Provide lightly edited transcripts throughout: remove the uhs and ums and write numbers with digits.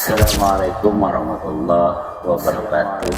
Assalamualaikum warahmatullahi wabarakatuh.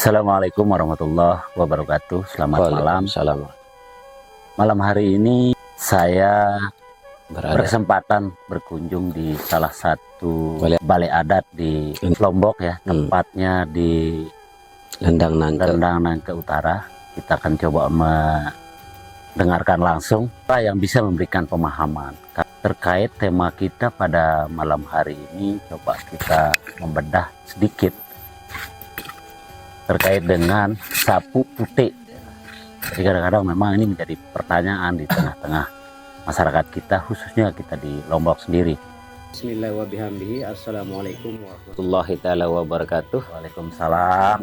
Assalamualaikum warahmatullahi wabarakatuh. Selamat malam. Salam. Malam hari ini saya berkesempatan berkunjung di salah satu balai adat di Lombok ya, tempatnya di Lendang Nangka Utara. Kita akan coba mendengarkan langsung apa yang bisa memberikan pemahaman terkait tema kita pada malam hari ini. Coba kita membedah sedikit terkait dengan sapu putih. Jadi kadang-kadang memang ini menjadi pertanyaan di tengah-tengah masyarakat kita, khususnya kita di Lombok sendiri. Bismillahirrahmanirrahim. Assalamualaikum warahmatullahi taala wabarakatuh. Waalaikumsalam.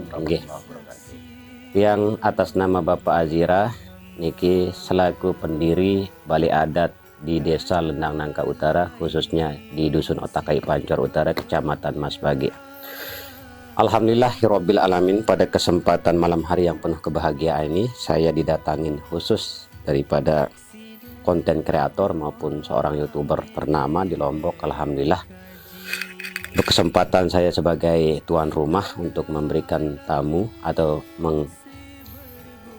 Yang atas nama Bapak Azira niki selaku pendiri Balai Adat di Desa Lendang Nangka Utara, khususnya di Dusun Otakai Pancor Utara, Kecamatan Masbagi. Alhamdulillahirabbil alamin, pada kesempatan malam hari yang penuh kebahagiaan ini saya didatangin khusus daripada konten kreator maupun seorang YouTuber ternama di Lombok. Alhamdulillah berkesempatan saya sebagai tuan rumah untuk memberikan tamu atau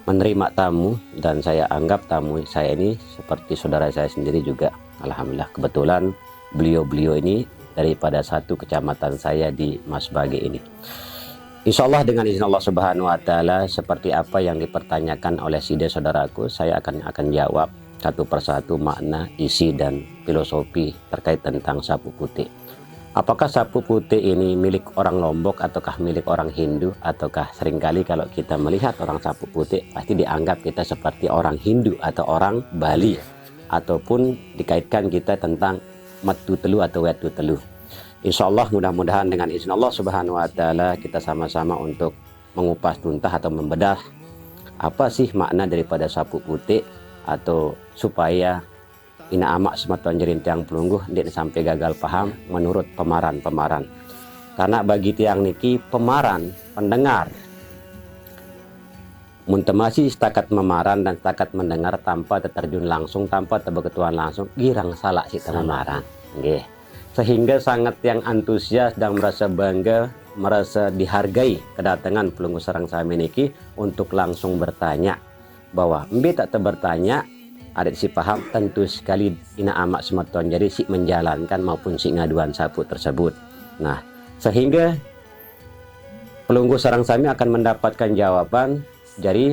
menerima tamu, dan saya anggap tamu saya ini seperti saudara saya sendiri juga. Alhamdulillah kebetulan beliau ini daripada satu kecamatan saya di Masbagi ini. Insya Allah dengan izin Allah Subhanahu Wa Taala, seperti apa yang dipertanyakan oleh sida saudaraku, saya akan jawab satu persatu makna, isi dan filosofi terkait tentang sapu putih. Apakah sapu putih ini milik orang Lombok ataukah milik orang Hindu, ataukah seringkali kalau kita melihat orang sapu putih pasti dianggap kita seperti orang Hindu atau orang Bali, ataupun dikaitkan kita tentang matu telu atau wetu telu. Insya Allah mudah-mudahan dengan izin Allah Subhanahu Wa Taala kita sama-sama untuk mengupas tuntas atau membedah apa sih makna daripada sapu putih, atau supaya ina amak sematuan jerin tiang pelungguh tidak sampai gagal paham menurut pemaran. Karena bagi tiang niki pemaran, pendengar, muntemasi setakat memaran dan setakat mendengar tanpa terjun langsung, tanpa terbeketuan langsung, girang salah si pemaran. Nggih. Sehingga sangat yang antusias dan merasa bangga, merasa dihargai kedatangan pelunggu sarang sami niki untuk langsung bertanya, bahwa mbe tak bertanya ada si paham tentu sekali ina amak sematuan jadi si menjalankan maupun si ngaduan sapu tersebut. Nah, sehingga pelunggu sarang sami akan mendapatkan jawaban. Jadi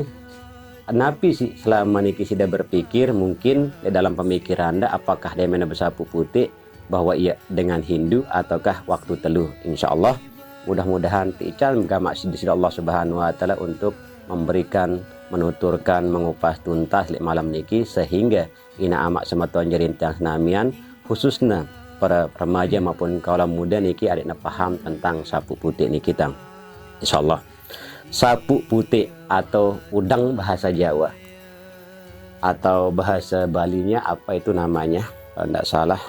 napi sih selama niki sudah berpikir mungkin di dalam pemikiran Anda apakah dia mana bersapu putih bahwa ia dengan Hindu ataukah waktu teluh. Insya Allah mudah-mudahan tiican gamak sida Allah Subhanahu Wa Taala untuk memberikan, menuturkan, mengupas tuntas lek malam niki, sehingga ina amak sematuan jerintang senamian khususnya para remaja maupun kaum muda niki ada paham tentang sapu putih niki tang. Insya Allah sapu putih atau udang bahasa Jawa, atau bahasa Balinya apa itu namanya, kalau tidak salah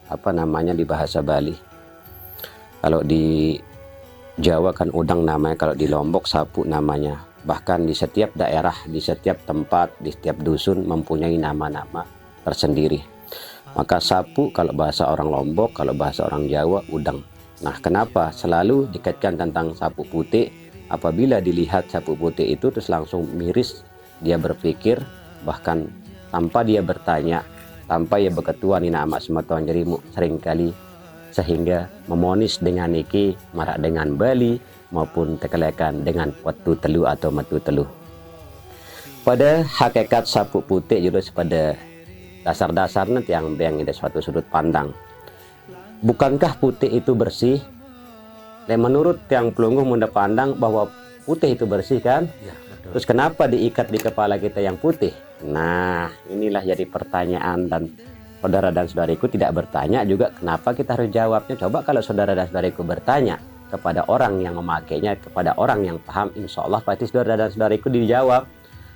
apa namanya di bahasa Bali. Kalau di Jawa kan udang namanya, kalau di Lombok sapu namanya. Bahkan di setiap daerah, di setiap tempat, di setiap dusun mempunyai nama-nama tersendiri. Maka sapu kalau bahasa orang Lombok, kalau bahasa orang Jawa udang. Nah, kenapa selalu dikaitkan tentang sapu putih? Apabila dilihat sapu putih itu terus langsung miris, dia berpikir, bahkan tanpa dia bertanya, tanpa ia berketua Nina amat sematuan jerimu seringkali, sehingga memonis dengan niki marak dengan bali maupun tekelekan dengan watu telu atau metu telu. Pada hakikat sapu putih juga pada dasar-dasarnya yang ada suatu sudut pandang. Bukankah putih itu bersih? Dan menurut yang pelungguh muda pandang bahwa putih itu bersih kan? Ya, betul. Terus kenapa diikat di kepala kita yang putih? Nah, inilah jadi pertanyaan, dan saudara dan saudariku tidak bertanya juga kenapa kita harus jawabnya. Coba kalau saudara dan saudariku bertanya kepada orang yang memakainya, kepada orang yang paham, insya Allah pasti saudara dan saudariku dijawab.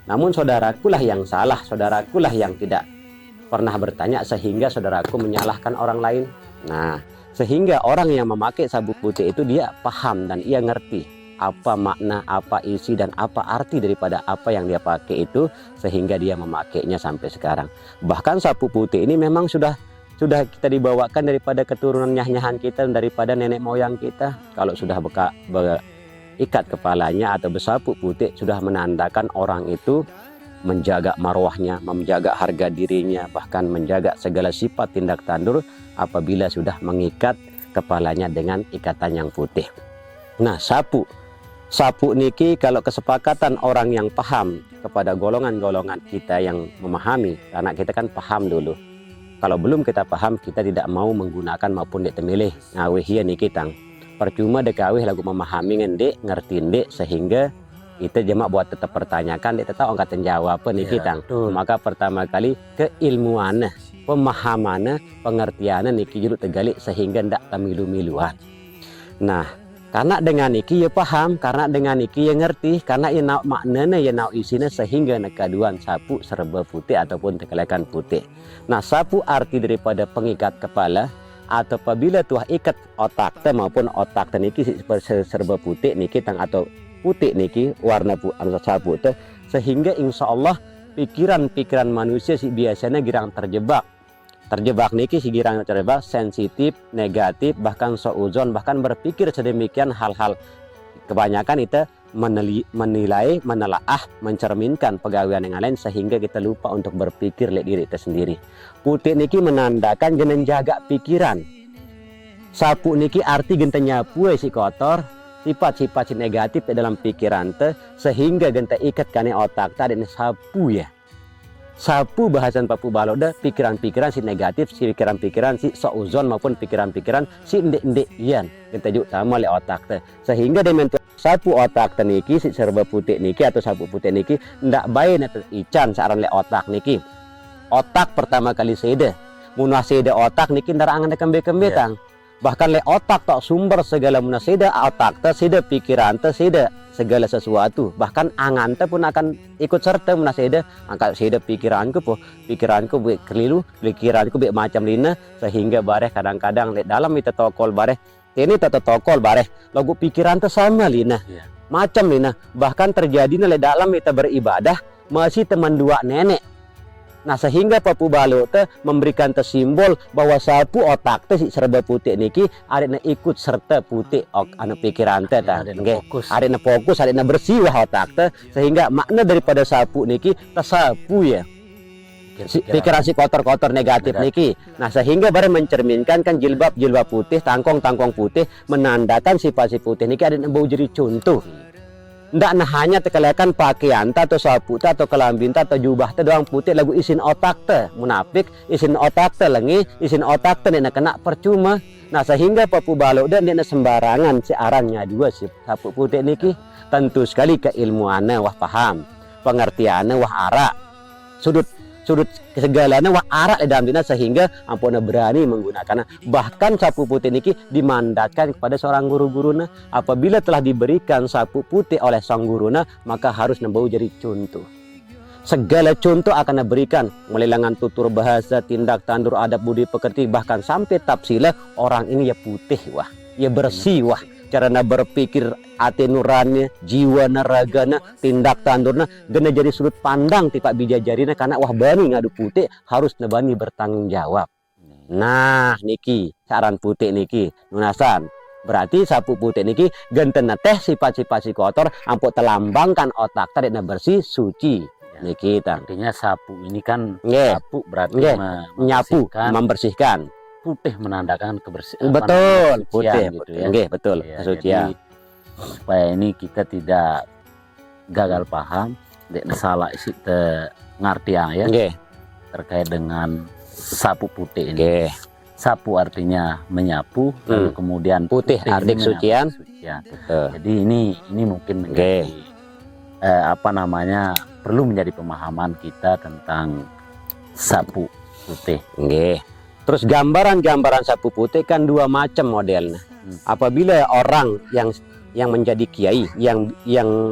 Namun saudarakulah yang salah, saudarakulah yang tidak pernah bertanya sehingga saudaraku menyalahkan orang lain. Nah, sehingga orang yang memakai sabuk putih itu dia paham dan ia ngerti apa makna, apa isi, dan apa arti daripada apa yang dia pakai itu, sehingga dia memakainya sampai sekarang. Bahkan sapu putih ini memang sudah kita dibawakan daripada keturunan nyah-nyahan kita, daripada nenek moyang kita. Kalau sudah ikat kepalanya atau bersapu putih, sudah menandakan orang itu menjaga marwahnya, menjaga harga dirinya, bahkan menjaga segala sifat tindak tanduk apabila sudah mengikat kepalanya dengan ikatan yang putih. Nah, sapu niki kalau kesepakatan orang yang paham kepada golongan-golongan kita yang memahami, karena kita kan paham dulu. Kalau belum kita paham, kita tidak mau menggunakan maupun dek temilih ngawih ya niki tang. Percuma dek kawih lagu memahami ngendek, ngerti ndek, sehingga kita jemaah buat tetap pertanyakan, dia tetap angkatan jawaban nih kita. Maka pertama kali keilmuannya, pemahamannya, pengertiannya niki jurut tegali sehingga ndak kamilu-miluan. Nah, karena dengan niki ya paham, karena dengan niki ya ngerti, karena ya nak maknanya ya nak isinya, sehingga nekaduan sapu serba putih ataupun tekelekan putih. Nah, sapu arti daripada pengikat kepala, atau apabila tuah ikat otak maupun otak niki serba putih niki tang atau putih niki warna sapu teh, sehingga insya Allah pikiran manusia si biasanya girang terjebak niki si girang terjebak sensitif, negatif, bahkan seuzon, bahkan berpikir sedemikian hal-hal kebanyakan itu menilai, menelaah, mencerminkan pegawaian yang lain, sehingga kita lupa untuk berpikir lihat diri kita sendiri. Putih niki menandakan genen jaga pikiran. Sapu niki arti gentenya nyapu si kotor, sifat-sifat negatif dalam pikiran te, sehingga genta ikat kane otak tadi sapu ya. Sapu bahasan Papu Baloda, pikiran-pikiran si negatif, si pikiran-pikiran si seuzon maupun pikiran-pikiran si ndek-ndek ian genta juk sama le otak te, sehingga dementu sapu otak te niki si serba putih niki atau sapu putih niki ndak bae na ican saran le otak niki. Otak pertama kali sede munah sede otak niki ndarangan kembe-kembe tang. Bahkan le otak tak sumber segala munasida, otak tak sida, pikiran tak sida segala sesuatu, bahkan angan tak pun akan ikut serta munasida. Angkat sida pikiranku be keliru, pikiranku be macam lina, sehingga bareh kadang-kadang le dalam itu tokol bareh ini tata tokol bareh lagu pikiran tak sama lina, macam lina. Bahkan terjadi le dalam kita beribadah masih teman dua nenek. Nah, sehingga Papu Balo te memberikan simbol bahwa sapu otak te si serba putih niki ada na ikut serta putih anu pikiran te ta. Ada na fokus, ada na bersih wah otak te, sehingga makna daripada sapu niki sapu ya. Pikiran si kotor-kotor negatif niki. Nah, sehingga bare mencerminkan kan jilbab putih, tangkong putih, menandakan sifat putih niki ada na bau jadi contoh. Ndak nah hanya tekelekan pakaian atau sapu atau kelambin atau jubah te doang putih lagu isin otak te munafik, isin otak te lengi, isin otak te nek kena percuma. Nah, sehingga Papu Balo dan dia sembarangan si arannya dua si sapu putih niki, tentu sekali keilmuannya wah paham, pengertiannya wah ara, sudut segalanya wah arah dalam dina, sehingga ampuna berani menggunakannya. Bahkan sapu putih niki dimandatkan kepada seorang guru-guruna. Apabila telah diberikan sapu putih oleh sang guruna, maka harus nembau jadi contoh. Segala contoh akan diberikan, mulai dengan tutur bahasa, tindak tanduk, adab budi pekerti, bahkan sampai tafsila orang ini ya putih wah, ya bersih wah. Carana berpikir, hati nurani, jiwa naragana, tindak tandurna gena jadi sudut pandang tipak bijajarina, karena wah bani ngadu putih harus nebani bertanggung jawab. Nah, niki saran putih niki nunasan Berarti sapu putih niki gentena teh sifat-sifat si kotor ampun telambangkan otak tadi bersih suci niki tang. Artinya sapu ini kan Nggih. sapu berarti Nggih. Nyapu, membersihkan, membersihkan. putih menandakan kebersihan. Betul, putih, gitu putih. ya. Nggih, betul. Iya, Kesucian. jadi supaya ini kita tidak gagal paham, tidak salah isi ngartian ya Nggih. terkait dengan sapu putih ini. Nggih. Sapu artinya menyapu, lalu kemudian Putih arti ini kesucian. menyambut kesucian. Betul. Jadi ini mungkin menjadi perlu menjadi pemahaman kita tentang sapu putih. Nggih. Terus gambaran-gambaran sapu putih kan dua macam modelnya. Apabila orang yang menjadi kiai yang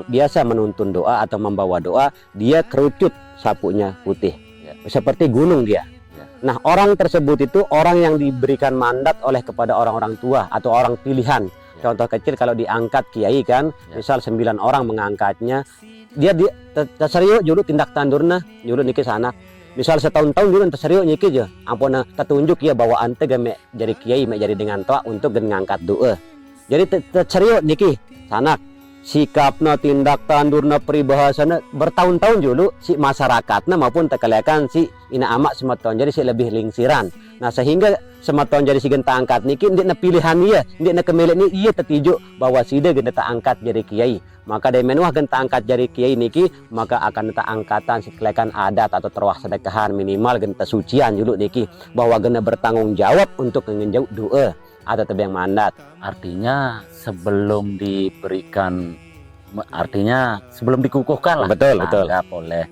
biasa menuntun doa atau membawa doa, dia kerucut sapunya putih. Ya. Seperti gunung dia. Ya. Nah, orang tersebut itu orang yang diberikan mandat oleh kepada orang-orang tua atau orang pilihan. Ya. Contoh kecil kalau diangkat kiai kan, Ya. misal 9 orang mengangkatnya, dia terseriuk julu tindak tandurna, julu niki sana. Misal setahun-tahun dulu terseriuk nyiki aja. Ampun tertunjuk ya bawaan teh game jadi kiai mek jadi dengan toa untuk ngangkat doa. Jadi terseriuk niki sanak sikapna tindak tandurna peribahasana bertahun-tahun dulu si masyarakatna maupun tekelekan si ina amak semeton jadi si lebih lingsiran. Nah sehingga semeton jadi si genta angkat niki ndekna pilihan dia, ndekna kemilik ni iya tertijuk bahwa sida genta angkat jadi kiai. Maka dari menuah genta angkat jadi kiai niki maka akan tak angkatan sekelekan adat atau terwah sedekahan minimal genta sucian dulu niki bahwa gena bertanggung jawab untuk mengenjau doa atau tebang mandat. Artinya sebelum dikukuhkan lah, Betul, betul. dianggap oleh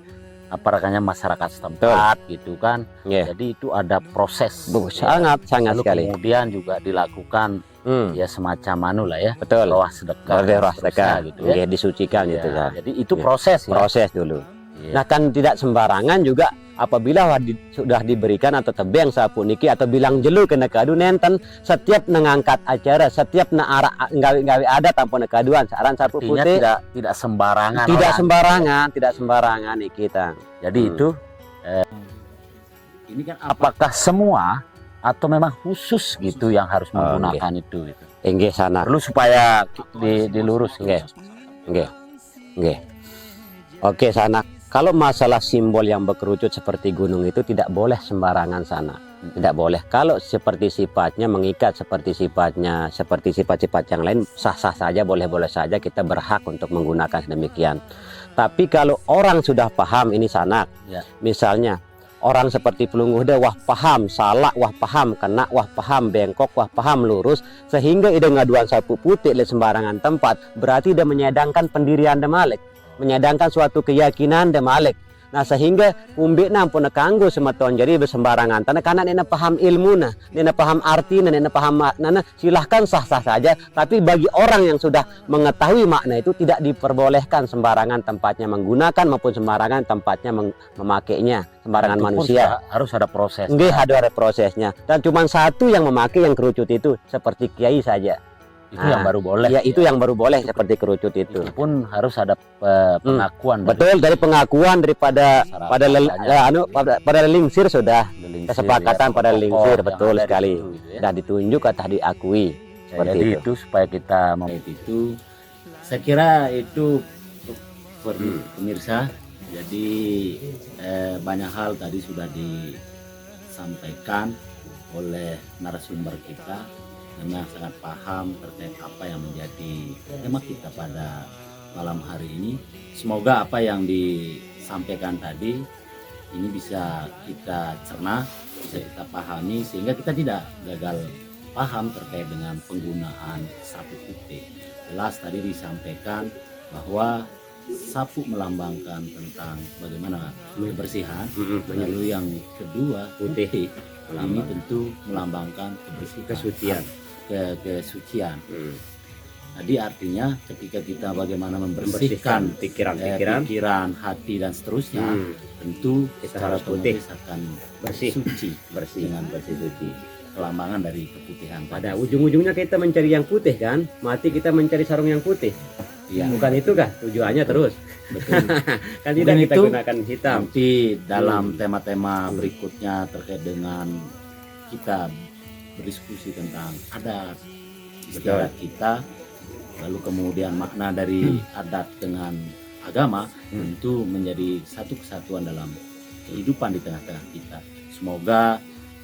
masyarakat setempat gitu kan. Yeah. Jadi itu ada proses. Sangat Lalu sekali. kemudian juga dilakukan ya semacam lah ya. Betul. Roh sedekah. Roh sedekah gitu ya. ya, disucikan Ya, gitu kan. jadi itu Ya. proses ya. Proses dulu. Ya. Nah kan tidak sembarangan juga apabila sudah diberikan atau tebeng sapu niki atau bilang jelu kena kadu nenten setiap mengangkat acara setiap arah gawe adat tanpa nekaduan saran sapu Artinya putih tidak sembarangan. tidak sembarangan nih kita. Jadi itu ini kan apakah semua atau memang khusus gitu yang harus menggunakan itu gitu. Nggih sana. Perlu supaya dilurus Nggih. Nggih. Oke sana. Kalau masalah simbol yang berkerucut seperti gunung itu tidak boleh sembarangan sana. Tidak boleh. Kalau seperti sifatnya mengikat seperti sifat-sifat yang lain sah-sah saja, boleh-boleh saja kita berhak untuk menggunakan demikian. Tapi kalau orang sudah paham ini sanak, Ya. misalnya orang seperti pelungguh dah wah paham salah, wah paham kena, wah paham bengkok, wah paham lurus, sehingga ide ngaduan sapu putih di sembarangan tempat, berarti dia menyadangkan pendirian demalik, menyadangkan suatu keyakinan demalik. Nah sehingga umbi nampun kanggo semeton jadi bersembarangan tanah karena nena paham ilmuna, nena paham arti, nena paham makna, silahkan sah-sah saja. Tapi bagi orang yang sudah mengetahui makna itu tidak diperbolehkan sembarangan tempatnya menggunakan maupun sembarangan tempatnya memakainya, sembarangan Itu pun manusia. harus ada proses. Nggih ada prosesnya. Dan cuma satu yang memakai yang kerucut itu seperti kiai saja. Itu yang baru boleh. Ya itu yang baru boleh seperti kerucut itu. Itu pun harus ada pengakuan. Betul dari pengakuan daripada pada lingsir sudah kesepakatan pada lingsir betul sekali sudah ditunjuk atau diakui seperti Jadi itu. itu supaya kita itu saya kira itu pemirsa. Jadi banyak hal tadi sudah disampaikan oleh narasumber kita. Memang sangat paham terkait apa yang menjadi tema kita pada malam hari ini. Semoga apa yang disampaikan tadi ini bisa kita cerna, bisa kita pahami sehingga kita tidak gagal paham terkait dengan penggunaan sapu putih. Jelas tadi disampaikan bahwa sapu melambangkan tentang bagaimana kebersihan, lalu yang kedua putih ini tentu melambangkan kebersihan, kesucian. Jadi artinya ketika kita bagaimana membersihkan pikiran, hati dan seterusnya, tentu secara otomatis akan suci dengan bersih suci. Kelambangan dari keputihan. Pada ujung-ujungnya kita mencari yang putih kan, mati kita mencari sarung yang putih. Ya. Bukan itu kan tujuannya terus. Betul. Kan tidak kita itu, gunakan hitam. Nanti dalam tema-tema berikutnya terkait dengan kita berdiskusi tentang adat istiadat kita, lalu kemudian makna dari adat dengan agama tentu menjadi satu kesatuan dalam kehidupan di tengah-tengah kita. Semoga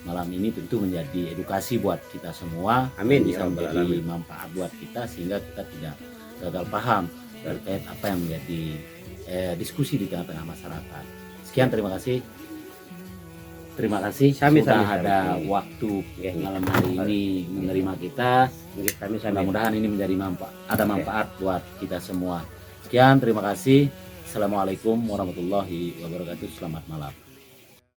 malam ini tentu menjadi edukasi buat kita semua. Amin, Bisa ya Rabbal menjadi Alamin. manfaat buat kita sehingga kita tidak gagal paham terkait apa yang menjadi diskusi di tengah-tengah masyarakat. Sekian, terima kasih. Terima kasih Sami, sudah sami, ada sami. waktu Ya, malam hari ini menerima kita. Kami Mudah-mudahan ini menjadi manfaat buat kita semua. Sekian, terima kasih. Assalamualaikum warahmatullahi wabarakatuh. Selamat malam.